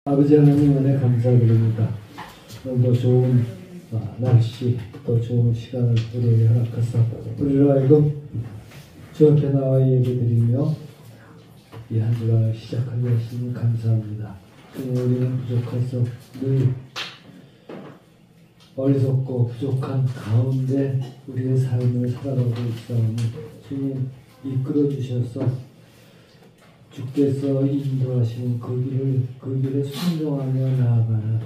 아버지 하나님 은혜 감사드립니다. 오늘도 좋은 날씨, 또 좋은 시간을 우리에게 허락하사 우리로 하여금 주 앞에 나와 예배드리며 이 한 주가 시작하게 하시니 감사합니다. 우리는 부족해서 늘 어리석고 부족한 가운데 우리의 삶을 살아가고 있사오니 주님 이끌어 주셔서 주께서 인도하시는 그 길에 순종하며 나아가는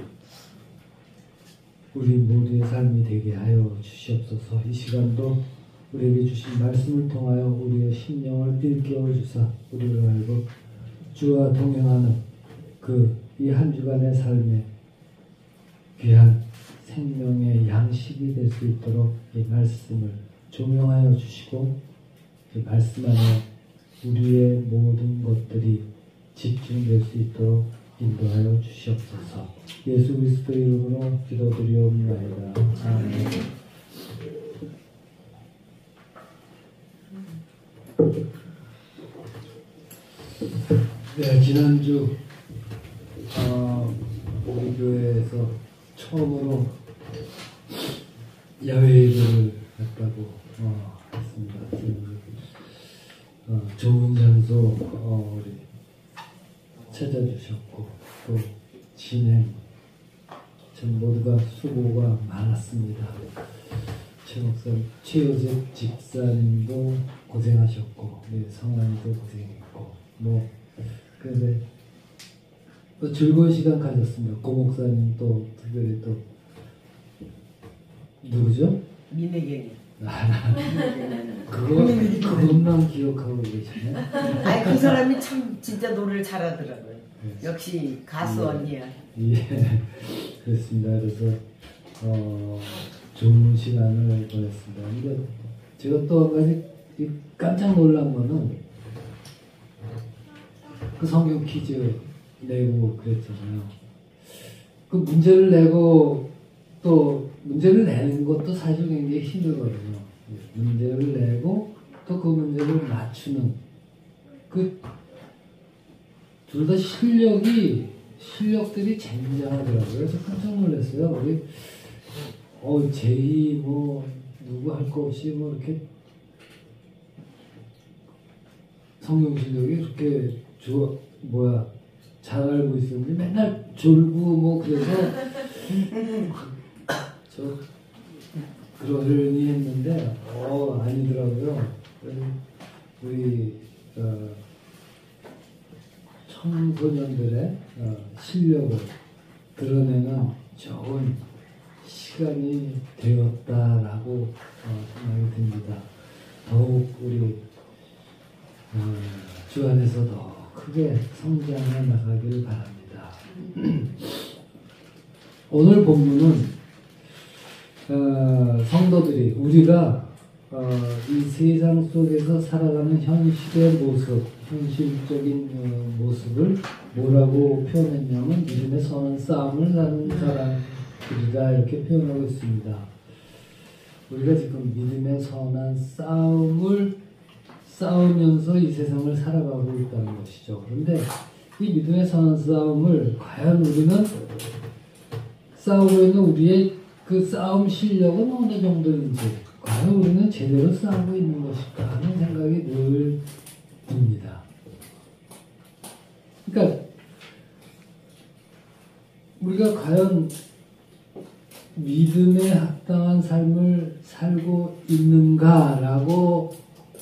우리 모두의 삶이 되게 하여 주시옵소서. 이 시간도 우리에게 주신 말씀을 통하여 우리의 심령을 일깨워 주사 우리를 알고 주와 동행하는 이 한 주간의 삶에 귀한 생명의 양식이 될 수 있도록 이 말씀을 조명하여 주시고 이 말씀 안에 우리의 모든 것들이 집중될 수 있도록 인도하여 주시옵소서. 예수 그리스도 이름으로 기도드리옵나이다. 아멘. 네, 지난주 우리 교회에서 처음으로 야외 예배를 했다고 했습니다. 좋은 장소 우리 찾아주셨고 또 진행 전 모두가 수고가 많았습니다. 최효재 집사님도 고생하셨고 성환이도 고생했고 그런데 또 즐거운 시간 가졌습니다. 고 목사님 또 특별히 또 누구죠? 민혜경이. 그것만 기억하고 계시네. 아니 그 사람이 참 진짜 노래를 잘하더라고요. 네. 역시 가수 언니야. 예, 그렇습니다. 그래서 좋은 시간을 보냈습니다. 근데 제가 또 한 가지 깜짝 놀란 거는 그 성경 퀴즈 내고 그랬잖아요. 그 문제를 내고 또 문제를 내는 것도 사실 굉장히 힘들거든요. 문제를 내고 또 그 문제를 맞추는 둘 다 실력들이 쟁쟁하더라고요. 그래서 깜짝 놀랐어요. 우리 제이 누구 할 거 없이 이렇게 성경 실력이 그렇게 잘 알고 있었는데 맨날 졸고 그래서 그러려니 했는데 아니더라고요. 우리 청소년들의 실력을 드러내는 좋은 시간이 되었다라고 생각이 듭니다. 더욱 우리 주 안에서 더 크게 성장해 나가길 바랍니다. 오늘 본문은 성도들이 우리가 이 세상 속에서 살아가는 현실적인 모습을 뭐라고 표현했냐면 믿음의 선한 싸움을 하는 사람들이다 이렇게 표현하고 있습니다. 우리가 지금 믿음의 선한 싸움을 싸우면서 이 세상을 살아가고 있다는 것이죠. 그런데 이 믿음의 선한 싸움을 과연 우리는 싸우고 있는 우리의 그 싸움 실력은 어느 정도인지 과연 우리는 제대로 싸우고 있는 것일까 하는 생각이 늘 듭니다. 그러니까 우리가 과연 믿음에 합당한 삶을 살고 있는가라고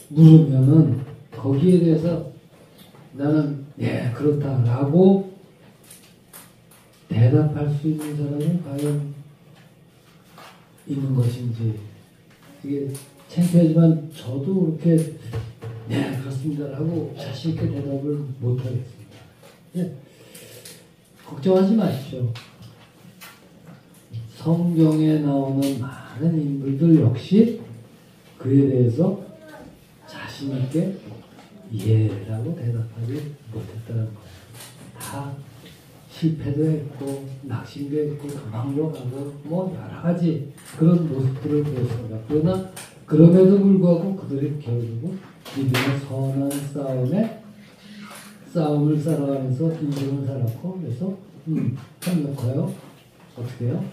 물으면은 거기에 대해서 나는 그렇다라고 대답할 수 있는 사람은 과연 있는 것인지 이게 창피하지만 저도 그렇게 그렇습니다라고 자신 있게 대답을 못하겠습니다. 걱정하지 마십시오. 성경에 나오는 많은 인물들 역시 그에 대해서 자신 있게 라고 대답하지 못했다는 거예요. 다 실패도 했고 낙심도 했고 도망도 가고 여러 가지 그런 모습들을 보였습니다. 그러나 그럼에도 불구하고 그들이 결국은 믿음의 선한 싸움을 살아가면서 인생을 살았고 그래서 하면 커요? 어떻게 해요?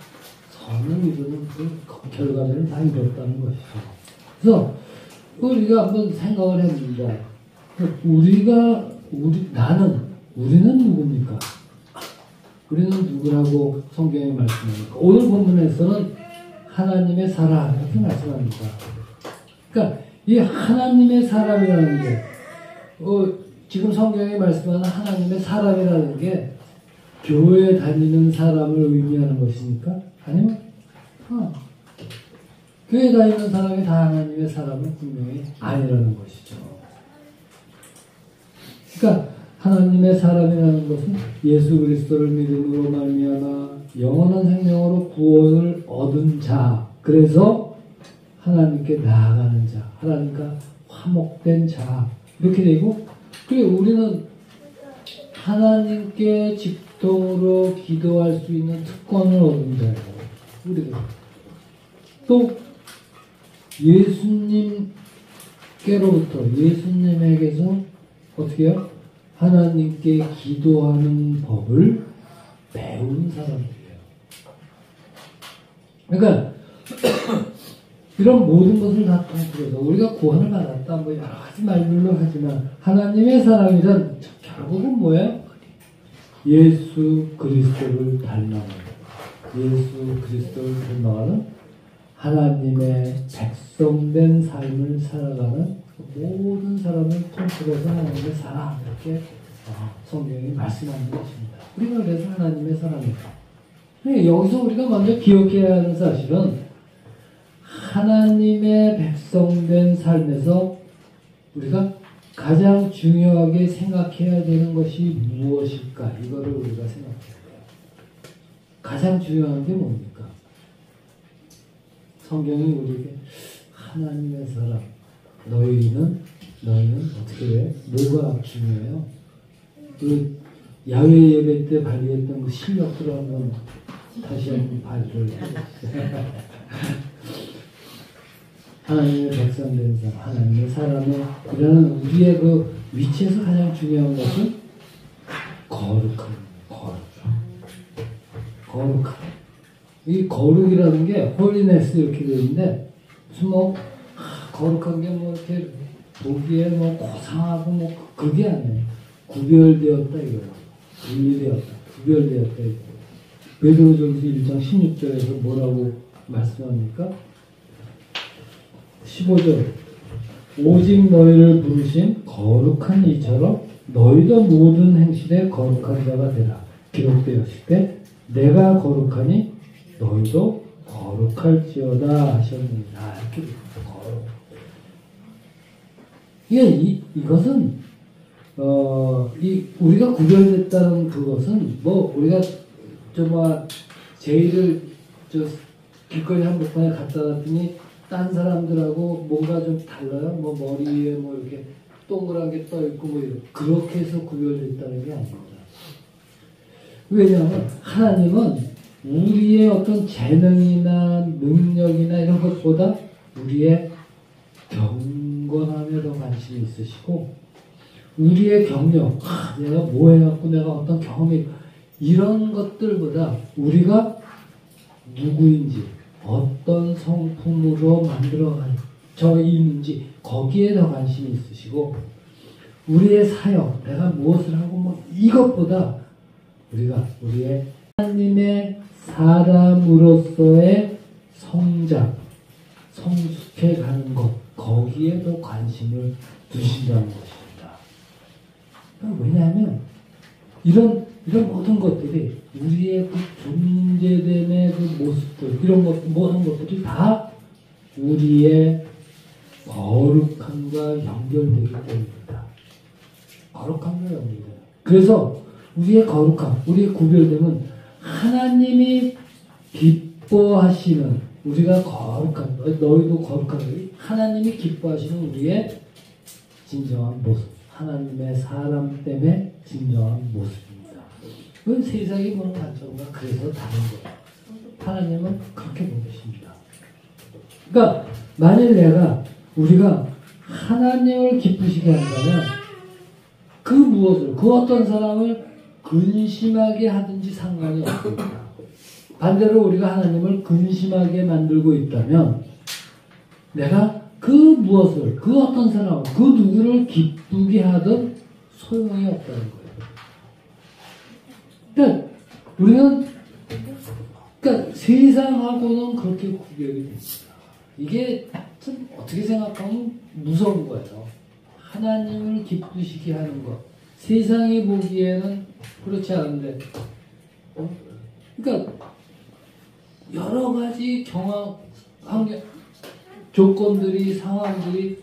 선을 이루는 그 결과들은 다 이뤘다는 것이죠. 그래서 우리가 한번 생각을 해봅니다. 우리는 누굽니까? 우리는 누구라고 성경이 말씀합니까? 오늘 본문에서는 하나님의 사람 이렇게 말씀합니다. 그러니까 이 하나님의 사람이라는 게 지금 성경이 말씀하는 하나님의 사람이라는 게 교회 다니는 사람을 의미하는 것입니까? 아니면 교회 다니는 사람이 다 하나님의 사람은 분명히 아니라는 것이죠. 그러니까 하나님의 사람이라는 것은 예수 그리스도를 믿음으로 말미암아 영원한 생명으로 구원을 얻은 자, 그래서 하나님께 나아가는 자, 하나님과 화목된 자 이렇게 되고, 그리고 우리는 하나님께 직통으로 기도할 수 있는 특권을 얻은 자예요. 우리가 또 예수님에게서 어떻게 해요? 하나님께 기도하는 법을 배운 사람들이에요. 그러니까 이런 모든 것을 다 통틀어서 우리가 구원을 받았다 뭐 여러 가지 말들로 하지만 하나님의 사람이란 결국은 뭐예요? 예수 그리스도를 닮아가는, 예수 그리스도를 닮아가는 하나님의 백성된 삶을 살아가는 모든 사람을 통틀어서 하나님의 사람, 이렇게 성경이 말씀하는 것입니다. 우리가 그래서 하나님의 사람입니다. 여기서 우리가 먼저 기억해야 하는 사실은 하나님의 백성된 삶에서 우리가 가장 중요하게 생각해야 되는 것이 무엇일까? 이거를 우리가 생각해야 돼요. 가장 중요한 게 뭡니까? 성경이 우리에게 하나님의 사람, 너희는 어떻게 해? 뭐가 중요해요? 그 야외 예배 때 발휘했던 그 실력들을 한번 다시 한번 발휘를 해보세요. 하나님의 백성된 사람, 하나님의 사람의 이라는 우리의 그 위치에서 가장 중요한 것은 거룩함. 이 거룩이라는 게 홀리네스 이렇게 되는데 무슨 거룩한 게 이렇게 보기에 고상하고 그게 아니에요. 구별되었다 이거예요. 분리되었다, 구별되었다 이거예요. 베드로전서 1장 16절에서 뭐라고 말씀합니까? 15절 오직 너희를 부르신 거룩한 이처럼 너희도 모든 행실에 거룩한 자가 되라. 기록되었을 때 내가 거룩하니 너희도 거룩할지어다 하셨느니라. 이렇게 거룩. 이것은 우리가 구별됐다는 그것은 우리가 제의를 길거리 한복판에 갖다 놨더니 딴 사람들하고 뭔가 좀 달라요. 머리에 이렇게 동그란 게 떠 있고 그렇게 해서 구별됐다는 게 아닙니다. 왜냐하면 하나님은 우리의 어떤 재능이나 능력이나 이런 것보다 우리의 경건함에 더 관심이 있으시고, 우리의 경력, 내가 뭐 해갖고 내가 어떤 경험이, 이런 것들보다 우리가 누구인지, 어떤 성품으로 만들어져 있는지 거기에 더 관심이 있으시고, 우리의 사역, 내가 무엇을 하고 이것보다 우리가 우리의 하나님의 사람으로서의 성장, 성숙해 가는 것, 거기에 더 관심을 두신다는 것입니다. 왜냐하면 이런 모든 것들이 우리의 그 존재됨의 그 모습들, 이런 모든 것들이 다 우리의 거룩함과 연결되기 때문입니다. 거룩함과 연결돼요. 그래서 우리의 거룩함, 우리의 구별됨은 하나님이 기뻐하시는, 우리가 거룩한, 너희도 거룩한, 하나님이 기뻐하시는 우리의 진정한 모습, 하나님의 사람 때문에 진정한 모습입니다. 그건 세상이 보는 관점과 그래서 다른 거예요. 하나님은 그렇게 보십니다. 그러니까 만일 우리가 하나님을 기쁘시게 한다면 그 무엇을, 그 어떤 사람을 근심하게 하든지 상관이 없습니다. 반대로 우리가 하나님을 근심하게 만들고 있다면 내가 그 무엇을, 그 어떤 사람, 그 누구를 기쁘게 하든 소용이 없다는 거예요. 그러니까 우리는 세상하고는 그렇게 구별이 됩니다. 이게 참 어떻게 생각하면 무서운 거예요. 하나님을 기쁘시게 하는 것. 세상이 보기에는 그렇지 않은데, 그러니까 여러 가지 환경, 조건들이, 상황들이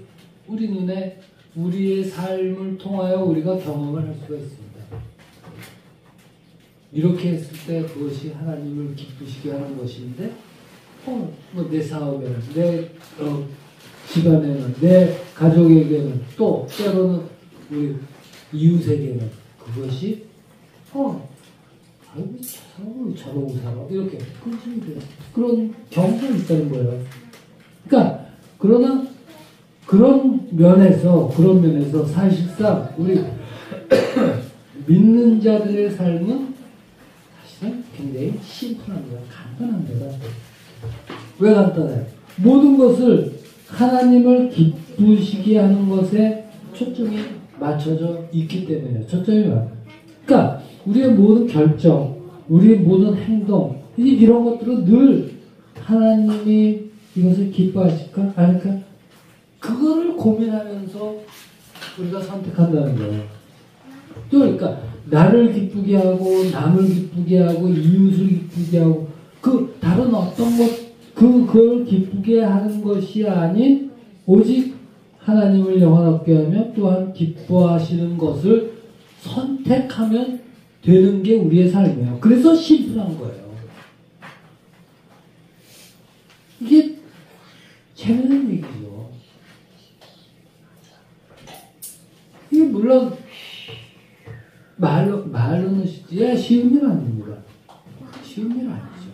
우리 눈에 우리의 삶을 통하여 우리가 경험을 할 수가 있습니다. 이렇게 했을 때 그것이 하나님을 기쁘시게 하는 것인데, 내 사업에는, 내 집안에는, 내 가족에게는, 또 때로는 우리 이웃에게는 그것이 아이고 저러고 살아 이렇게 근심이 돼요. 그런 경우가 있다는 거예요. 그러니까 그러나 그런 면에서 사실상 우리 믿는 자들의 삶은 사실은 굉장히 심플합니다. 간단합니다. 왜 간단해요? 모든 것을 하나님을 기쁘시게 하는 것에 초점이 맞춰져 있기 때문에요. 그러니까 우리의 모든 결정, 우리의 모든 행동, 이런 것들은 늘 하나님이 이것을 기뻐하실까? 아닐까? 그거를 고민하면서 우리가 선택한다는 거예요. 또 그러니까 나를 기쁘게 하고 남을 기쁘게 하고 이웃을 기쁘게 하고 그 다른 어떤 그걸 기쁘게 하는 것이 아닌 오직 하나님을 영화롭게 하며 또한 기뻐하시는 것을 선택하면 되는 게 우리의 삶이에요. 그래서 심플한 거예요. 이게 재밌는 얘기죠. 이게 물론 말로는 쉬운 일 아닙니다. 쉬운 일 아니죠.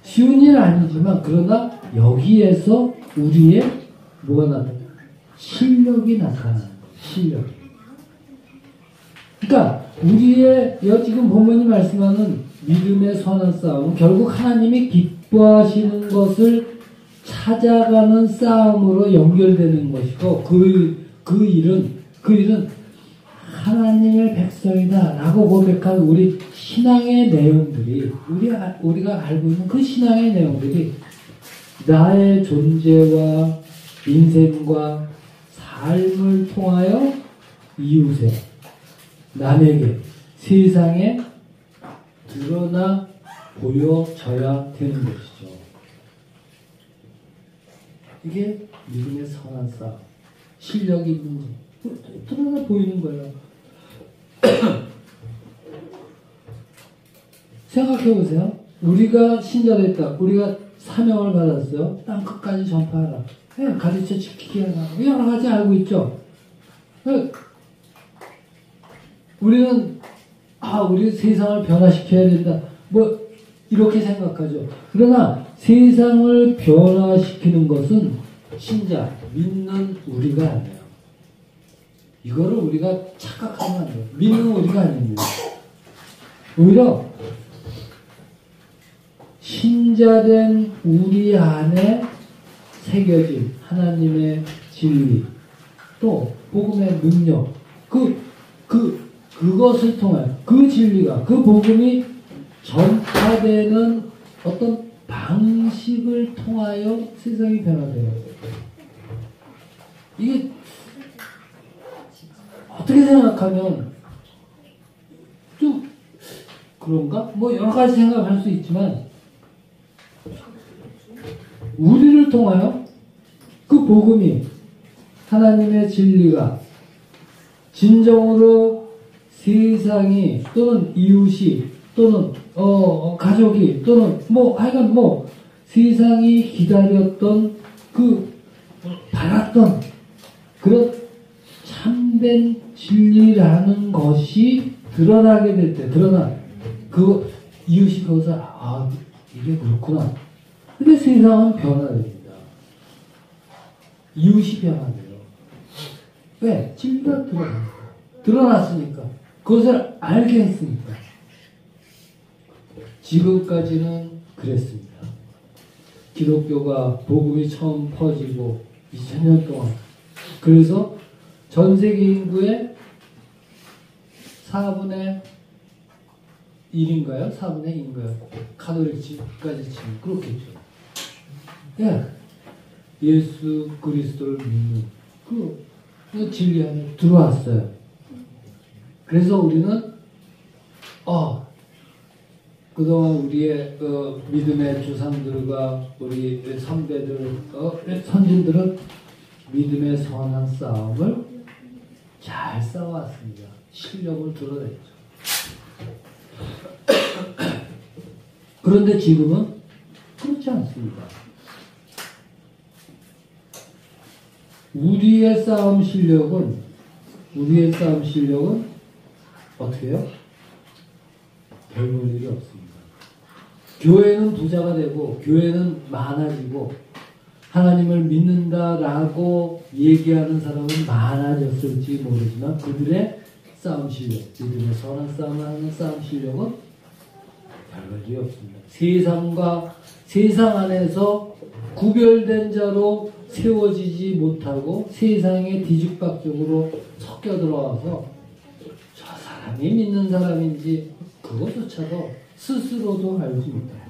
쉬운 일 아니지만 그러나 여기에서 우리의 뭐가 나타나요? 실력이 나타나는 거예요. 실력. 그러니까 우리의 지금 본문이 말씀하는 믿음의 선한 싸움은 결국 하나님이 기뻐하시는 것을 찾아가는 싸움으로 연결되는 것이고 그 일은 하나님의 백성이다 라고 고백한 우리 신앙의 내용들이 우리가 알고 있는 그 신앙의 내용들이 나의 존재와 인생과 삶을 통하여 이웃에 남에게 세상에 드러나 보여져야 되는 것이죠. 이게 믿음의 선한 싸움, 실력이 있는지 드러나 보이는 거예요. 생각해 보세요. 우리가 신자됐다. 우리가 사명을 받았어요. 땅 끝까지 전파하라. 가르쳐 지키게 하라. 여러 가지 알고 있죠. 우리는 우리 세상을 변화시켜야 된다. 이렇게 생각하죠. 그러나 세상을 변화시키는 것은 신자, 믿는 우리가 아니에요. 이거를 우리가 착각하면 안 돼요. 믿는 우리가 아닙니다. 오히려 신자된 우리 안에 새겨진 하나님의 진리, 또 복음의 능력, 그것을 통하여 그 진리가, 그 복음이 전파되는 어떤 방식을 통하여 세상이 변화돼요. 이게 어떻게 생각하면 좀 그런가? 여러 가지 생각을 할 수 있지만 우리를 통하여 그 복음이 하나님의 진리가 진정으로 세상이 또는 이웃이 또는 가족이 또는 하여간 세상이 기다렸던 바랐던 그런 참된 진리라는 것이 드러나게 될 때 이웃이 거기서 이게 그렇구나. 근데 세상은 변화됩니다. 이웃이 변화돼요. 왜? 진리가 드러났으니까. 그것을 알게 했으니까. 지금까지는 그랬습니다. 기독교가 복음이 처음 퍼지고 2000년 동안, 그래서 전 세계 인구의 4분의 1인가요? 4분의 2인가요? 카톨릭까지 치면 그렇겠죠. 예. 예수 그리스도를 믿는 그 진리 안에 들어왔어요. 그래서 우리는 그동안 우리의 믿음의 조상들과 우리 선배들, 선진들은 믿음의 선한 싸움을 잘 싸워왔습니다. 실력을 드러냈죠. 그런데 지금은 그렇지 않습니다. 우리의 싸움 실력은 어떻게 해요? 별 볼 일이 없습니다. 교회는 부자가 되고 교회는 많아지고 하나님을 믿는다라고 얘기하는 사람은 많아졌을지 모르지만 그들의 싸움 실력, 믿음의 선한 싸움을 하는 싸움 실력은 별 볼 일이 없습니다. 세상 안에서 구별된 자로 세워지지 못하고 세상의 뒤죽박죽으로 섞여 들어와서 저 사람이 믿는 사람인지 그것조차도 스스로도 알지 못합니다.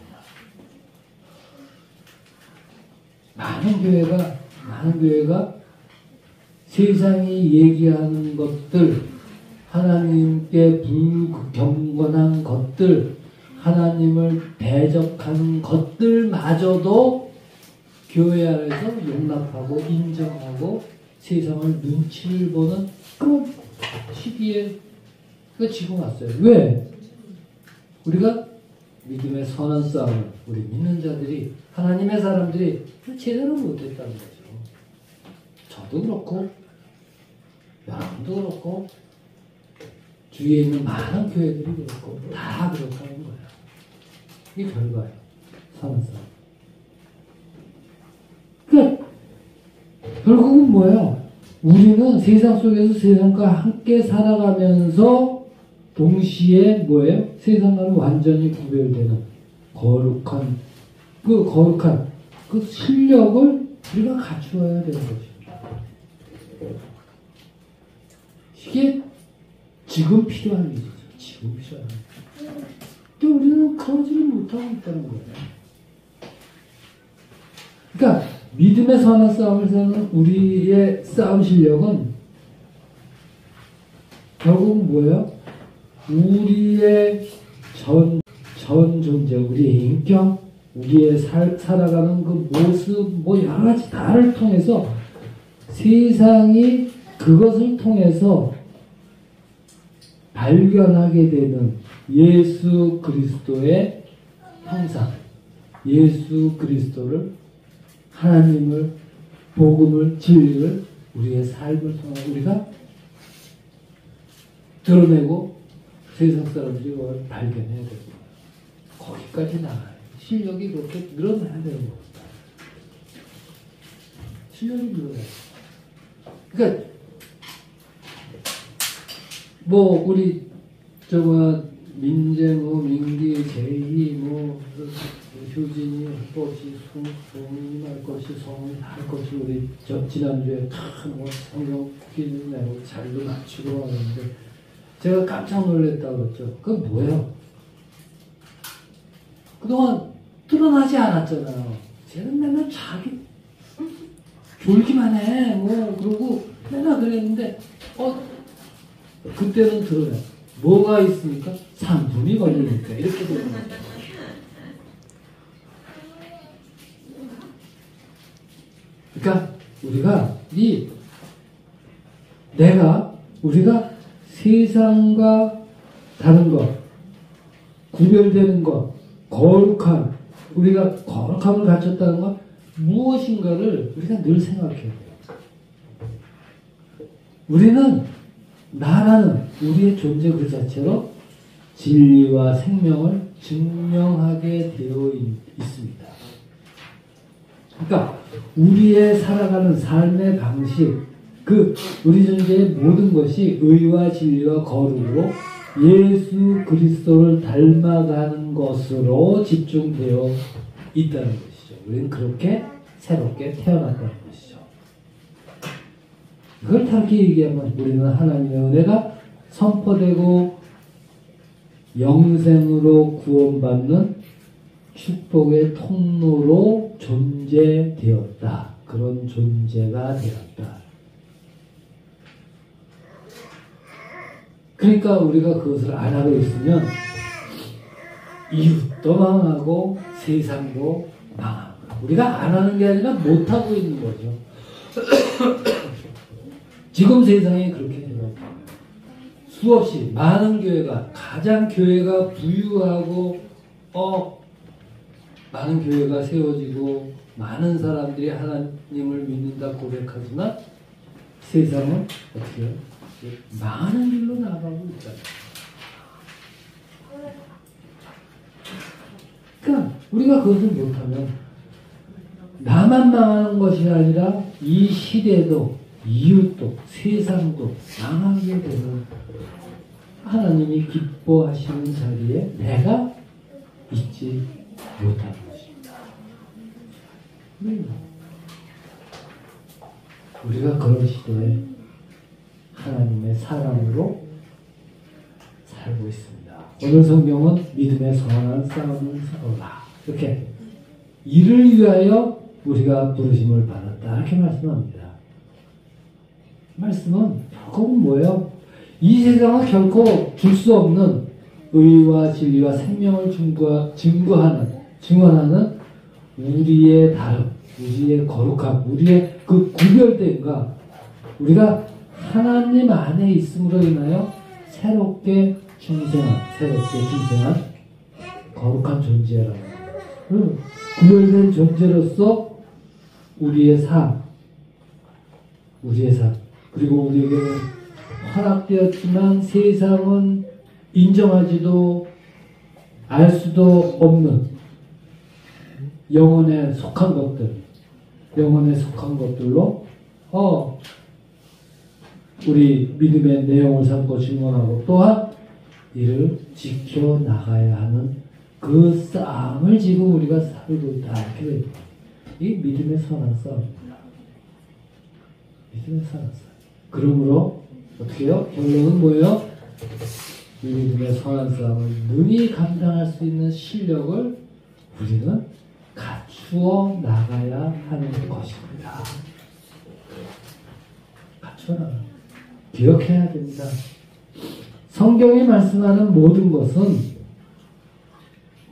많은 교회가 세상이 얘기하는 것들, 하나님께 불경건한 것들, 하나님을 대적하는 것들마저도 교회 안에서 용납하고 인정하고 세상을 눈치를 보는 그런 시기에 지금 왔어요. 왜? 우리가 믿음의 선한 싸움을 우리 믿는 자들이, 하나님의 사람들이 제대로 못했다는 거죠. 저도 그렇고 여러분도 그렇고 주위에 있는 많은 교회들이 그렇고 다 그렇다는 거예요. 이게 결과예요. 선한 싸움. 그러니까 결국은 뭐예요? 우리는 세상 속에서 세상과 함께 살아가면서 동시에 뭐예요? 세상과는 완전히 구별되는 거룩한 그 실력을 우리가 갖추어야 되는 것입니다. 이게 지금 필요한 일이죠. 지금 필요한 일. 근데 우리는 그러지를 못하고 있다는 거예요. 그러니까 믿음의 선한 싸움을 사는 우리의 싸움 실력은 결국 뭐예요? 우리의 전 존재, 우리의 인격, 우리의 살아가는 그 모습, 여러 가지 다를 통해서 세상이 그것을 통해서 발견하게 되는 예수 그리스도의 형상, 예수 그리스도를, 하나님을, 복음을, 진리를 우리의 삶을 통해 우리가 드러내고 세상 사람들이 그걸 발견해야 되고 거기까지 나가요. 실력이 그렇게 늘어나야 되는 겁니다. 실력이 늘어나요. 그러니까 우리 민재무, 민기, 제희, 효진이 할 것이, 송이 할 것이, 성이 할 것이, 우리 지난주에 성경 퀴즈 내고 자리도 맞추고 하는데 제가 깜짝 놀랐다고 그랬죠. 그건 뭐예요? 그동안 드러나지 않았잖아요. 쟤는 맨날 자기 졸기만 해. 그러고 맨날 그랬는데, 그때는 드러나요. 뭐가 있습니까? 상품이 걸리니까. 이렇게 되는 거죠. 그러니까 우리가 세상과 다른 것, 구별되는 것, 거룩한, 우리가 거룩함을 갖췄다는 것, 무엇인가를 우리가 늘 생각해야 돼요. 우리는 나라는 우리의 존재 그 자체로 진리와 생명을 증명하게 되어 있습니다. 그러니까 우리의 살아가는 삶의 방식, 우리 존재의 모든 것이 의와 진리와 거룩으로 예수 그리스도를 닮아가는 것으로 집중되어 있다는 것이죠. 우리는 그렇게 새롭게 태어났다는 것이죠. 그걸 다르게 얘기하면 우리는 하나님의 은혜가 선포되고 영생으로 구원받는 축복의 통로로 존재되었다. 그런 존재가 되었다. 그러니까 우리가 그것을 안 하고 있으면 이웃도 망하고 세상도 망하고 우리가 안 하는 게 아니라 못 하고 있는 거죠. 지금 세상이 그렇게 되고 수없이 많은 교회가 가장 교회가 부유하고 많은 교회가 세워지고 많은 사람들이 하나님을 믿는다 고백하지만 세상은 어떻게 해요? 망하는 길로 나아가고 있잖아요. 그러니까 우리가 그것을 못하면 나만 망하는 것이 아니라 이 시대도 이웃도 세상도 망하게 되면 하나님이 기뻐하시는 자리에 내가 있지 못하는 것입니다. 우리가 그런 시대에 하나님의 사랑으로 살고 있습니다. 오늘 성경은 믿음의 선한 싸움을 싸우라. 이렇게 이를 위하여 우리가 부르심을 받았다. 이렇게 말씀합니다. 말씀은 결국은 뭐예요? 이 세상은 결코 줄 수 없는 의와 진리와 생명을 증언하는 우리의 다름, 우리의 거룩함, 우리의 그 구별됨과 우리가 하나님 안에 있음으로 인하여 새롭게 중생한 거룩한 존재라는 구별된 존재로서 우리의 삶 그리고 우리에게는 허락되었지만 세상은 인정하지도 알 수도 없는 영혼에 속한 것들로 우리 믿음의 내용을 삼고 증언하고 또한 이를 지켜나가야 하는 그 싸움을 지금 우리가 살고 있다. 이렇게 됩니다. 이 믿음의 선한 싸움입니다. 믿음의 선한 싸움. 그러므로 어떻게 해요? 결론은 뭐예요? 이 믿음의 선한 싸움을 능히 감당할 수 있는 실력을 우리는 갖추어 나가야 하는 것입니다. 갖추어 나가야 합니다. 기억해야 됩니다. 성경이 말씀하는 모든 것은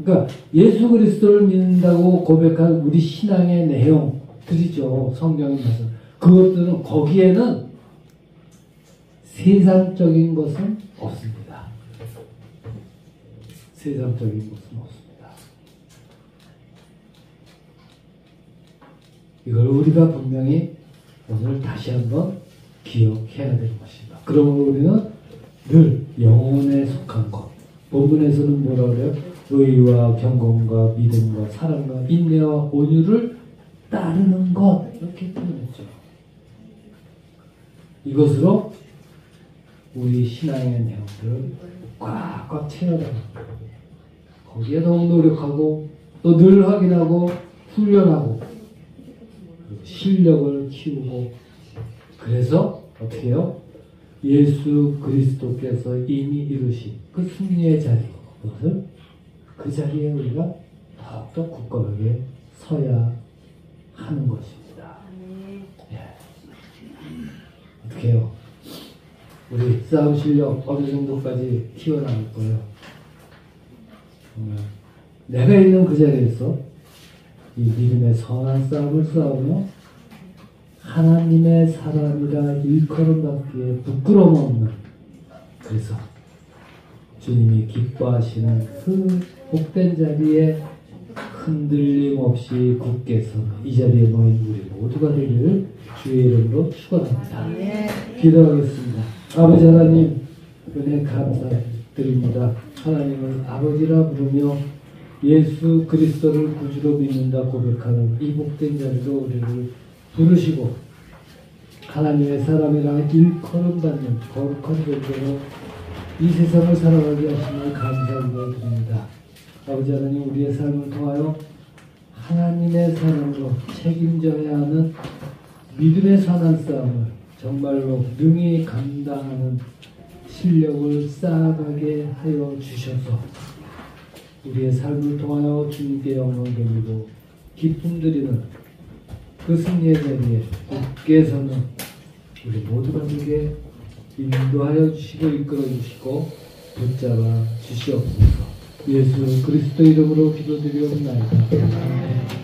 그러니까 예수 그리스도를 믿는다고 고백한 우리 신앙의 내용들이죠. 성경이 말씀. 그것들은 거기에는 세상적인 것은 없습니다. 세상적인 것은 없습니다. 이걸 우리가 분명히 오늘 다시 한번 기억해야 되는 것입니다. 그러므로 우리는 늘 영혼에 속한 것. 본문에서는 뭐라 그래요? 의와 경건과 믿음과 사랑과 인내와 온유를 따르는 것. 이렇게 표현했죠. 이것으로 우리 신앙의 내용들을 꽉꽉 채워나가고 거기에 더욱 노력하고 또 늘 확인하고 훈련하고 실력을 키우고 그래서 어떻게 해요? 예수 그리스도께서 이미 이루신 그 승리의 자리, 그것을 그 자리에 우리가 더욱더 굳건하게 서야 하는 것입니다. 예. 어떻게 해요? 우리 싸움 실력 어느 정도까지 키워나갈 거예요? 내가 있는 그 자리에서 이 믿음의 선한 싸움을 싸우며 하나님의 사람이라 일컬음 받기에 부끄러움 없는 그래서 주님이 기뻐하시는 그 복된 자리에 흔들림 없이 굳게 서는 이 자리에 모인 우리 모두가 되기를 주의 이름으로 축원합니다. 기도하겠습니다. 아버지 하나님 은혜 감사드립니다. 하나님을 아버지라 부르며 예수 그리스도를 구주로 믿는다 고백하는 이 복된 자리로 우리를 부르시고 하나님의 사람이라 일컬음받는 거룩한 존재로 이 세상을 살아가게 하심을 감사하고 드립니다. 아버지 하나님, 우리의 삶을 통하여 하나님의 사람으로 책임져야 하는 믿음의 선한 싸움을 정말로 능히 감당하는 실력을 쌓아가게 하여 주셔서 우리의 삶을 통하여 주님께 영광 돌리고 기쁨 드리는 그 승리의 자리에 굳게 서는 우리 모두에게 인도하여 주시고 이끌어 주시고 붙잡아 주시옵소서. 예수 그리스도 이름으로 기도드리옵나이다.